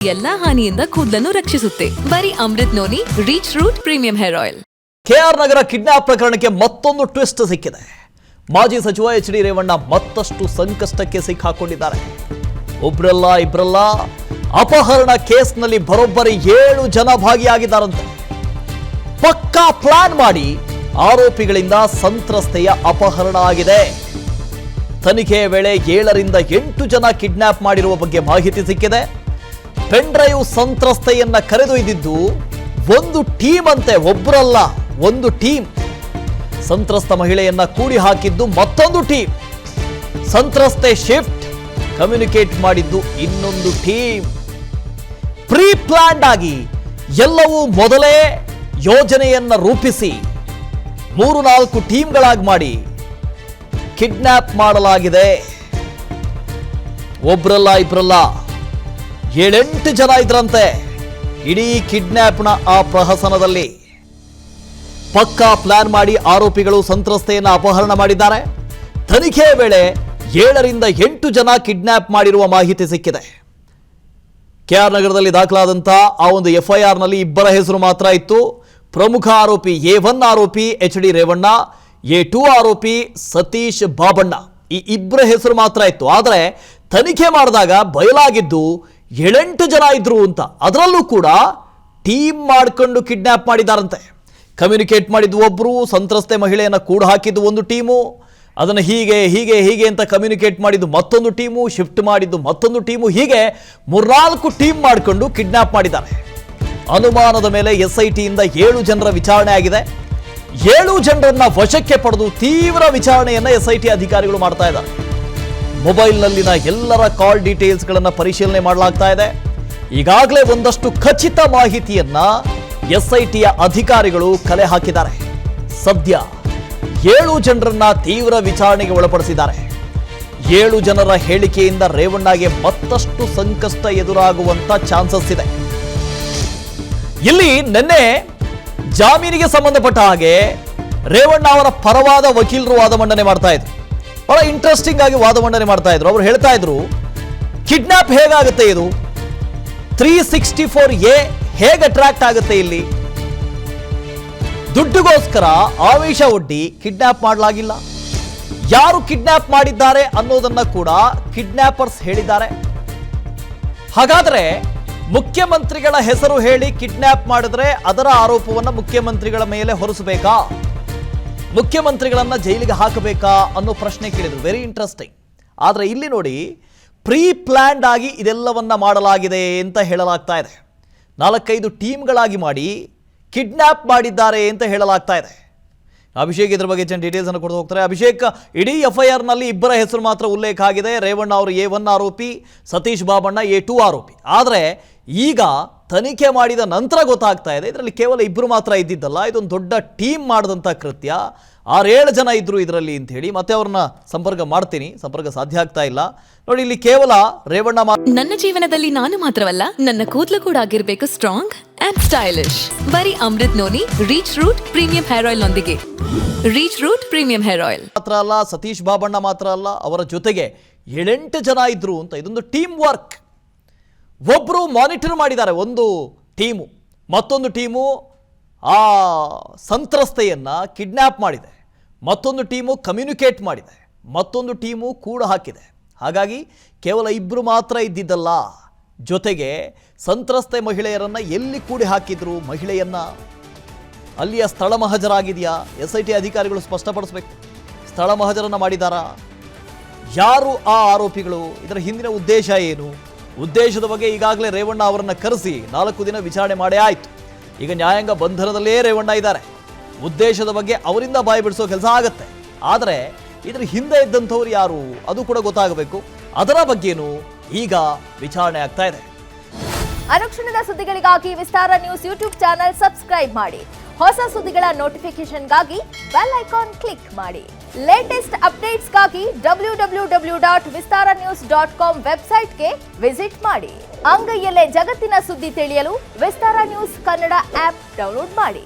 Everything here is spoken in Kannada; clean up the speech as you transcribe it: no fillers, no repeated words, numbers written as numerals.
ಎಲ್ಲಾ ಹಾನಿಯಿಂದ ಕೂದಲನ್ನು ರಕ್ಷಿಸುತ್ತೆ. ಬರೀ Amrut noni reach root premium hair oil. KR Nagar kidnap ಪ್ರಕರಣಕ್ಕೆ ಮತ್ತೊಂದು ಟ್ವಿಸ್ಟ್ ಸಿಕ್ಕಿದೆ. ಮಾಜಿ ಸಚಿವ ಎಚ್ ಡಿ ರೇವಣ್ಣ ಮತ್ತಷ್ಟು ಸಂಕಷ್ಟಕ್ಕೆ ಸಿಕ್ಕಾಕೊಂಡಿದ್ದಾರೆ. ಒಬ್ರಲ್ಲ ಇಬ್ರಲ್ಲ, ಅಪಹರಣ ಕೇಸ್ನಲ್ಲಿ ಬರೋಬ್ಬರಿ 7 ಜನ ಭಾಗಿಯಾಗಿದ್ದಾರಂತೆ. ಪಕ್ಕಾ ಪ್ಲಾನ್ ಮಾಡಿ ಆರೋಪಿಗಳಿಂದ ಸಂತ್ರಸ್ತೆಯ ಅಪಹರಣ ಆಗಿದೆ. ತನಿಖೆಯ ವೇಳೆ 7 ರಿಂದ 8 ಜನ ಕಿಡ್ನಾಪ್ ಮಾಡಿರುವ ಬಗ್ಗೆ ಮಾಹಿತಿ ಸಿಕ್ಕಿದೆ. ಪೆನ್ ಡ್ರೈವ್ ಸಂತ್ರಸ್ತೆಯನ್ನ ಕರೆದೊಯ್ದಿದ್ದು ಒಂದು ಟೀಮ್ ಅಂತೆ, ಒಬ್ಬರಲ್ಲ ಒಂದು ಟೀಮ್. ಸಂತ್ರಸ್ತ ಮಹಿಳೆಯನ್ನ ಕೂಡಿ ಹಾಕಿದ್ದು ಮತ್ತೊಂದು ಟೀಮ್. ಸಂತ್ರಸ್ತೆ ಶಿಫ್ಟ್ ಕಮ್ಯುನಿಕೇಟ್ ಮಾಡಿದ್ದು ಇನ್ನೊಂದು ಟೀಮ್. ಪ್ರೀ ಪ್ಲಾನ್ಡ್ ಆಗಿ ಎಲ್ಲವೂ ಮೊದಲೇ ಯೋಜನೆಯನ್ನ ರೂಪಿಸಿ 3-4 ಟೀಮ್ಗಳಾಗಿ ಮಾಡಿ ಕಿಡ್ನಾಪ್ ಮಾಡಲಾಗಿದೆ. ಒಬ್ರಲ್ಲ ಇಬ್ರಲ್ಲ, 7-8 ಜನ ಇದ್ರಂತೆ ಇಡೀ ಕಿಡ್ನಾಪ್ನ ಆ ಪ್ರಹಸನದಲ್ಲಿ. ಪಕ್ಕಾ ಪ್ಲಾನ್ ಮಾಡಿ ಆರೋಪಿಗಳು ಸಂತ್ರಸ್ತೆಯನ್ನ ಅಪಹರಣ ಮಾಡಿದ್ದಾರೆ. ತನಿಖೆಯ ವೇಳೆ 7 ರಿಂದ 8 ಜನ ಕಿಡ್ನಾಪ್ ಮಾಡಿರುವ ಮಾಹಿತಿ ಸಿಕ್ಕಿದೆ. ಕೆಆರ್ ನಗರದಲ್ಲಿ ದಾಖಲಾದಂತಹ ಆ ಒಂದು FIR ನಲ್ಲಿ 2 ಹೆಸರು ಮಾತ್ರ ಇತ್ತು. ಪ್ರಮುಖ ಆರೋಪಿ A1 ಆರೋಪಿ ಎಚ್ ಡಿ ರೇವಣ್ಣ, A2 ಆರೋಪಿ ಸತೀಶ್ ಬಾಬಣ್ಣ, ಈ 2 ಹೆಸರು ಮಾತ್ರ ಇತ್ತು. ಆದರೆ ತನಿಖೆ ಮಾಡಿದಾಗ ಬಯಲಾಗಿದ್ದು 7-8 ಜನ ಇದ್ರು ಅಂತ. ಅದರಲ್ಲೂ ಕೂಡ ಟೀಮ್ ಮಾಡಿಕೊಂಡು ಕಿಡ್ನಾಪ್ ಮಾಡಿದಾರಂತೆ. ಕಮ್ಯುನಿಕೇಟ್ ಮಾಡಿದ್ದು ಒಬ್ರು, ಸಂತ್ರಸ್ತೆ ಮಹಿಳೆಯನ್ನ ಕೂಡ ಹಾಕಿದ್ದು ಒಂದು ಟೀಮು, ಅದನ್ನು ಹೀಗೆ ಹೀಗೆ ಹೀಗೆ ಅಂತ ಕಮ್ಯುನಿಕೇಟ್ ಮಾಡಿದ್ದು ಮತ್ತೊಂದು ಟೀಮು, ಶಿಫ್ಟ್ ಮಾಡಿದ್ದು ಮತ್ತೊಂದು ಟೀಮು, ಹೀಗೆ 3-4 ಟೀಮ್ ಮಾಡಿಕೊಂಡು ಕಿಡ್ನಾಪ್ ಮಾಡಿದ್ದಾರೆ. ಅನುಮಾನದ ಮೇಲೆ SIT ಇಂದ 7 ಜನರ ವಿಚಾರಣೆ ಆಗಿದೆ. 7 ಜನರನ್ನ ವಶಕ್ಕೆ ಪಡೆದು ತೀವ್ರ ವಿಚಾರಣೆಯನ್ನ SIT ಅಧಿಕಾರಿಗಳು ಮಾಡ್ತಾ ಇದ್ದಾರೆ. ಮೊಬೈಲ್ನಲ್ಲಿನ ಎಲ್ಲರ ಕಾಲ್ ಡೀಟೇಲ್ಸ್ಗಳನ್ನು ಪರಿಶೀಲನೆ ಮಾಡಲಾಗ್ತಾ ಇದೆ. ಈಗಾಗಲೇ ಒಂದಷ್ಟು ಖಚಿತ ಮಾಹಿತಿಯನ್ನ SITಯ ಅಧಿಕಾರಿಗಳು ಕಲೆ ಹಾಕಿದ್ದಾರೆ. ಸದ್ಯ 7 ಜನರನ್ನ ತೀವ್ರ ವಿಚಾರಣೆಗೆ ಒಳಪಡಿಸಿದ್ದಾರೆ. 7 ಜನರ ಹೇಳಿಕೆಯಿಂದ ರೇವಣ್ಣಗೆ ಮತ್ತಷ್ಟು ಸಂಕಷ್ಟ ಎದುರಾಗುವಂತ ಚಾನ್ಸಸ್ ಇದೆ. ಇಲ್ಲಿ ನಿನ್ನೆ ಜಾಮೀನಿಗೆ ಸಂಬಂಧಪಟ್ಟ ಹಾಗೆ ರೇವಣ್ಣ ಅವರ ಪರವಾದ ವಕೀಲರು ವಾದ ಮಂಡನೆ ಮಾಡ್ತಾ ಇದ್ರು. ಬಹಳ ಇಂಟ್ರೆಸ್ಟಿಂಗ್ ಆಗಿ ವಾದ ಮಂಡನೆ ಮಾಡ್ತಾ ಇದ್ರು. ಅವರು ಹೇಳ್ತಾ ಇದ್ರು, ಕಿಡ್ನಾಪ್ ಹೇಗಾಗುತ್ತೆ, ಇದು 364A ಹೇಗೆ ಅಟ್ರಾಕ್ಟ್ ಆಗುತ್ತೆ, ಇಲ್ಲಿ ದುಡ್ಡುಗೋಸ್ಕರ ಆವೇಶ ಒಡ್ಡಿ ಕಿಡ್ನಾಪ್ ಮಾಡಲಾಗಿಲ್ಲ. ಯಾರು ಕಿಡ್ನಾಪ್ ಮಾಡಿದ್ದಾರೆ ಅನ್ನೋದನ್ನ ಕೂಡ ಕಿಡ್ನಾಪರ್ಸ್ ಹೇಳಿದ್ದಾರೆ. ಹಾಗಾದ್ರೆ ಮುಖ್ಯಮಂತ್ರಿಗಳ ಹೆಸರು ಹೇಳಿ ಕಿಡ್ನಾಪ್ ಮಾಡಿದ್ರೆ ಅದರ ಆರೋಪವನ್ನು ಮುಖ್ಯಮಂತ್ರಿಗಳ ಮೇಲೆ ಹೊರಿಸಬೇಕಾ, ಮುಖ್ಯಮಂತ್ರಿಗಳನ್ನ ಜೈಲಿಗೆ ಹಾಕಬೇಕಾ ಅನ್ನೋ ಪ್ರಶ್ನೆ ಕೇಳಿದ್ರು. Very interesting. ಆದರೆ ಇಲ್ಲಿ ನೋಡಿ, ಪ್ರೀ ಪ್ಲಾನ್ಡ್ ಆಗಿ ಇದೆಲ್ಲವನ್ನ ಮಾಡಲಾಗಿದೆ ಅಂತ ಹೇಳಲಾಗ್ತಾ ಇದೆ. 4-5 ಟೀಮ್ಗಳಾಗಿ ಮಾಡಿ ಕಿಡ್ನಾಪ್ ಮಾಡಿದ್ದಾರೆ ಅಂತ ಹೇಳಲಾಗ್ತಾ ಇದೆ. ಅಭಿಷೇಕ್ ಇದ್ರ ಬಗ್ಗೆ ಡೀಟೇಲ್ಸ್ ಅನ್ನು ಕೊಡ್ತಾ ಹೋಗ್ತಾರೆ. ಅಭಿಷೇಕ್, ಇಡೀ FIR ನಲ್ಲಿ 2 ಹೆಸರು ಮಾತ್ರ ಉಲ್ಲೇಖ ಆಗಿದೆ. ರೇವಣ್ಣ ಅವರು A1 ಆರೋಪಿ, ಸತೀಶ್ ಬಾಬಣ್ಣ A2 ಆರೋಪಿ. ಆದರೆ ಈಗ ತನಿಖೆ ಮಾಡಿದ ನಂತರ ಗೊತ್ತಾಗ್ತಾ ಇದೆ ಇದರಲ್ಲಿ ಕೇವಲ 2 ಮಾತ್ರ ಇದ್ದಿದ್ದಲ್ಲ, ಇದೊಂದು ದೊಡ್ಡ ಟೀಮ್ ಮಾಡಿದಂಥ ಕೃತ್ಯ. 6-7 ಜನ ಇದ್ರು ಇದರಲ್ಲಿ ಅಂತ ಹೇಳಿ ಮತ್ತೆ ಅವ್ರನ್ನ ಸಂಪರ್ಕ ಮಾಡ್ತೀನಿ, ಸಂಪರ್ಕ ಸಾಧ್ಯ ಆಗ್ತಾ ಇಲ್ಲ. ನೋಡಿ, ಇಲ್ಲಿ ಕೇವಲ ರೇವಣ್ಣ. ನನ್ನ ಜೀವನದಲ್ಲಿ ನಾನು ಮಾತ್ರವಲ್ಲ, ನನ್ನ ಕೂದಲು ಕೂಡ ಆಗಿರ್ಬೇಕು ಸ್ಟ್ರಾಂಗ್ ಅಂಡ್ ಸ್ಟೈಲಿಶ್. ಬರೀ Amrut noni reach root premium hair oil ನೊಂದಿಗೆ. Reach root premium hair oil ಮಾತ್ರ ಅಲ್ಲ, ಸತೀಶ್ ಬಾಬಣ್ಣ ಮಾತ್ರ ಅಲ್ಲ, ಅವರ ಜೊತೆಗೆ 7-8 ಜನ ಇದ್ರು ಅಂತ. ಇದೊಂದು ಟೀಮ್ ವರ್ಕ್. ಒಬ್ರು ಮಾನಿಟರ್ ಮಾಡಿದ್ದಾರೆ ಒಂದು ಟೀಮು, ಮತ್ತೊಂದು ಟೀಮು ಆ ಸಂತ್ರಸ್ತೆಯನ್ನ ಕಿಡ್ನಾಪ್ ಮಾಡಿದೆ, ಮತ್ತೊಂದು ಟೀಮು ಕಮ್ಯುನಿಕೇಟ್ ಮಾಡಿದೆ, ಮತ್ತೊಂದು ಟೀಮು ಕೂಡ ಹಾಕಿದೆ. ಹಾಗಾಗಿ ಕೇವಲ 2 ಮಾತ್ರ ಇದ್ದಿದ್ದಲ್ಲ, ಜೊತೆಗೆ ಸಂತ್ರಸ್ತೆ ಮಹಿಳೆಯರನ್ನ ಎಲ್ಲಿ ಕೂಡಿ ಹಾಕಿದ್ರು, ಮಹಿಳೆಯನ್ನ ಅಲ್ಲಿಯ ಸ್ಥಳ ಮಹಜರಾಗಿದೆಯಾ, SIT ಅಧಿಕಾರಿಗಳು ಸ್ಪಷ್ಟಪಡಿಸಬೇಕು. ಸ್ಥಳ ಮಹಜರನ್ನ ಮಾಡಿದಾರಾ, ಯಾರು ಆ ಆರೋಪಿಗಳು, ಇದರ ಹಿಂದಿನ ಉದ್ದೇಶ ಏನು, ಉದ್ದೇಶದ ಬಗ್ಗೆ ಈಗಾಗಲೇ ರೇವಣ್ಣ ಅವರನ್ನ ಕರೆಸಿ 4 ದಿನ ವಿಚಾರಣೆ ಮಾಡೇ ಆಯಿತು. ಈಗ ನ್ಯಾಯಾಂಗ ಬಂಧನದಲ್ಲೇ ರೇವಣ್ಣ ಇದ್ದಾರೆ. ಉದ್ದೇಶದ ಬಗ್ಗೆ ಅವರಿಂದ ಬಾಯಿ ಬಿಡಿಸೋ ಕೆಲಸ ಆಗುತ್ತೆ. ಆದರೆ ಇದರ ಹಿಂದೆ ಇದ್ದಂಥವ್ರು ಯಾರು ಅದು ಕೂಡ ಗೊತ್ತಾಗಬೇಕು. ಅದರ ಬಗ್ಗೆನೂ ಈಗ ವಿಚಾರಣೆ ಆಗ್ತಾ ಇದೆ. ಅನುಕ್ಷಣದ ಸುದ್ದಿಗಳಿಗಾಗಿ ವಿಸ್ತಾರ ನ್ಯೂಸ್ ಯೂಟ್ಯೂಬ್ ಚಾನೆಲ್ ಸಬ್ಸ್ಕ್ರೈಬ್ ಮಾಡಿ. ಹೊಸ ಸುದ್ದಿಗಳ ನೋಟಿಫಿಕೇಶನ್ಗಾಗಿ ಬೆಲ್ ಐಕಾನ್ ಕ್ಲಿಕ್ ಮಾಡಿ. ಲೇಟೆಸ್ಟ್ ಅಪ್ಡೇಟ್ಸ್ಗಾಗಿ www.vistaranews.com ವೆಬ್ಸೈಟ್ಗೆ ವಿಸಿಟ್ ಮಾಡಿ. ಅಂಗೈಯಲ್ಲೇ ಜಗತ್ತಿನ ಸುದ್ದಿ ತಿಳಿಯಲು ವಿಸ್ತಾರ ನ್ಯೂಸ್ ಕನ್ನಡ ಆಪ್ ಡೌನ್ಲೋಡ್ ಮಾಡಿ.